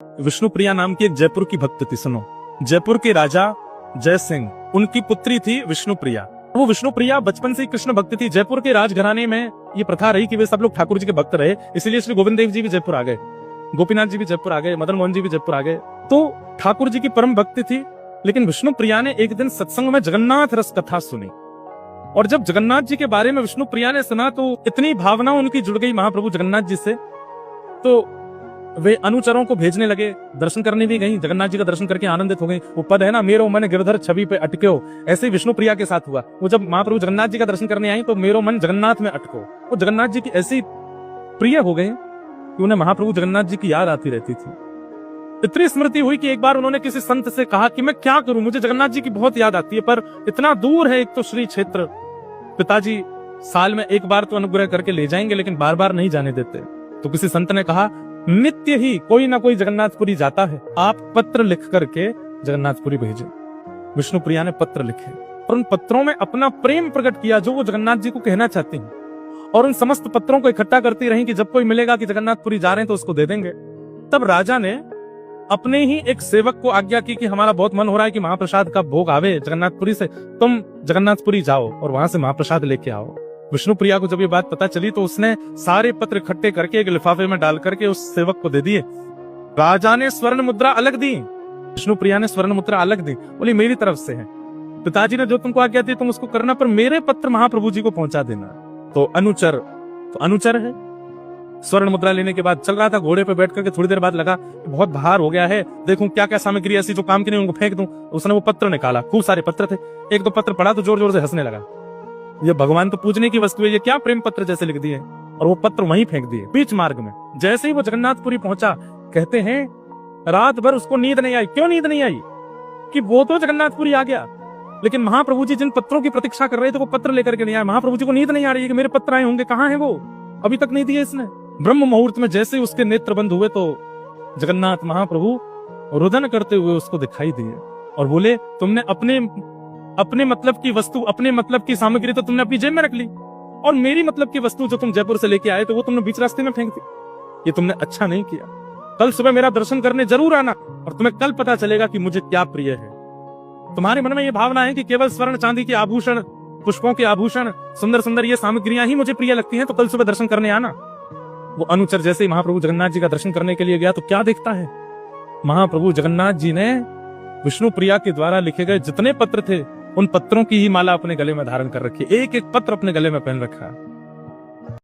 विष्णुप्रिया नाम की एक जयपुर की भक्त थी। सुनो, जयपुर के राजा जय सिंह, उनकी पुत्री थी विष्णुप्रिया। वो विष्णुप्रिया बचपन से ही कृष्ण भक्त थी। जयपुर के राजघराने में ये प्रथा रही कि वे सब लोग ठाकुर जी के भक्त रहे, इसलिए श्री गोविंद देव जी भी जयपुर आ गए, गोपीनाथ जी भी जयपुर आ गए, मदन मोहन जी भी जयपुर आ गए। तो ठाकुर जी की परम भक्ति थी। लेकिन विष्णुप्रिया ने एक दिन सत्संग में जगन्नाथ रस कथा सुनी, और जब जगन्नाथ जी के बारे में विष्णुप्रिया ने सुना तो इतनी भावना उनकी जुड़ गई महाप्रभु जगन्नाथ जी से, तो वे अनुचरों को भेजने लगे। दर्शन करने भी गई, जगन्नाथ जी का दर्शन करके आनंदित हो गई। वो पद है ना, मेरो मन गिरधर छवि पे अटक्यो, ऐसे ही विष्णुप्रिया के साथ हुआ। वो जब महाप्रभु जगन्नाथ जी का दर्शन करने आई तो मेरो मन जगन्नाथ में अटको। वो जगन्नाथ जी की ऐसी प्रिय हो गए कि उन्हें महाप्रभु जगन्नाथ जी की याद आती रहती थी। इतनी स्मृति हुई कि एक बार उन्होंने किसी संत से कहा कि मैं क्या करूं, मुझे जगन्नाथ जी की बहुत याद आती है, पर इतना दूर है, एक तो श्री क्षेत्र, पिताजी साल में एक बार तो अनुग्रह करके ले जाएंगे लेकिन बार बार नहीं जाने देते। तो किसी संत ने कहा, नित्य ही कोई ना कोई जगन्नाथपुरी जाता है, आप पत्र लिख करके जगन्नाथपुरी भेजें। विष्णुप्रिया ने पत्र लिखे और उन पत्रों में अपना प्रेम प्रकट किया जो वो जगन्नाथ जी को कहना चाहती हैं, और उन समस्त पत्रों को इकट्ठा करती रही कि जब कोई मिलेगा कि जगन्नाथपुरी जा रहे हैं तो उसको दे देंगे। तब राजा ने अपने ही एक सेवक को आज्ञा की कि हमारा बहुत मन हो रहा है कि महाप्रसाद का भोग आवे जगन्नाथपुरी से, तुम जगन्नाथपुरी जाओ और वहां से महाप्रसाद लेके आओ। विष्णुप्रिया को जब ये बात पता चली तो उसने सारे पत्र इकट्ठे करके एक लिफाफे में डाल करके उस सेवक को दे दिए। राजा ने स्वर्ण मुद्रा अलग दी, विष्णुप्रिया ने स्वर्ण मुद्रा अलग दी, बोली मेरी तरफ से है, पिताजी ने जो तुमको आज्ञा दी तुम उसको करना, पर मेरे पत्र महाप्रभु जी को पहुंचा देना। तो अनुचर है। स्वर्ण मुद्रा लेने के बाद चल रहा था घोड़े पे बैठ करके, थोड़ी देर बाद लगा बहुत भार हो गया है, देखूं क्या क्या सामग्री ऐसी जो काम की नहीं उनको फेंक दूं। उसने वो पत्र निकाला, खूब सारे पत्र थे, एक दो पत्र पढ़ा तो जोर जोर से हंसने लगा। ये भगवान तो पूजने की वस्तु है, ये क्या प्रेम पत्र जैसे लिख दिए, और वो पत्र वहीं फेंक दिए बीच मार्ग में। जैसे ही वो जगन्नाथपुरी पहुंचा, कहते हैं रात भर उसको नींद नहीं आई। क्यों नींद नहीं आई? कि वो तो जगन्नाथपुरी आ गया, लेकिन महाप्रभु जी जिन पत्रों की प्रतीक्षा कर रहे थे वो पत्र लेकर के नहीं आए। महाप्रभु जी को नींद नहीं आ रही है कि मेरे पत्र आए होंगे, कहाँ है वो, अभी तक नहीं दिए इसने। ब्रह्म मुहूर्त में जैसे उसके नेत्र बंद हुए तो जगन्नाथ महाप्रभु रुदन करते हुए उसको दिखाई दिए और बोले, तुमने अपने मतलब की वस्तु, अपने मतलब की सामग्री तो तुमने अपनी जेब में रख ली, और मेरी मतलब की वस्तु जो तुम जयपुर से लेके आए तो वो तुमने बीच रास्ते में फेंक दी। ये तुमने अच्छा नहीं किया। कल सुबह मेरा दर्शन करने जरूर आना और तुम्हें कल पता चलेगा कि मुझे क्या प्रिय है। तुम्हारे मन में ये भावना है कि केवल स्वर्ण चांदी के आभूषण, पुष्पों के आभूषण, सुंदर सुंदर ये सामग्रियां ही मुझे प्रिय लगती हैं, तो कल सुबह दर्शन करने आना। वो अनुचर जैसे ही महाप्रभु जगन्नाथ जी का दर्शन करने के लिए गया तो क्या देखता है, महाप्रभु जगन्नाथ जी ने विष्णुप्रिया के द्वारा लिखे गए जितने पत्र थे उन पत्रों की ही माला अपने गले में धारण कर रखी, एक एक पत्र अपने गले में पहन रखा।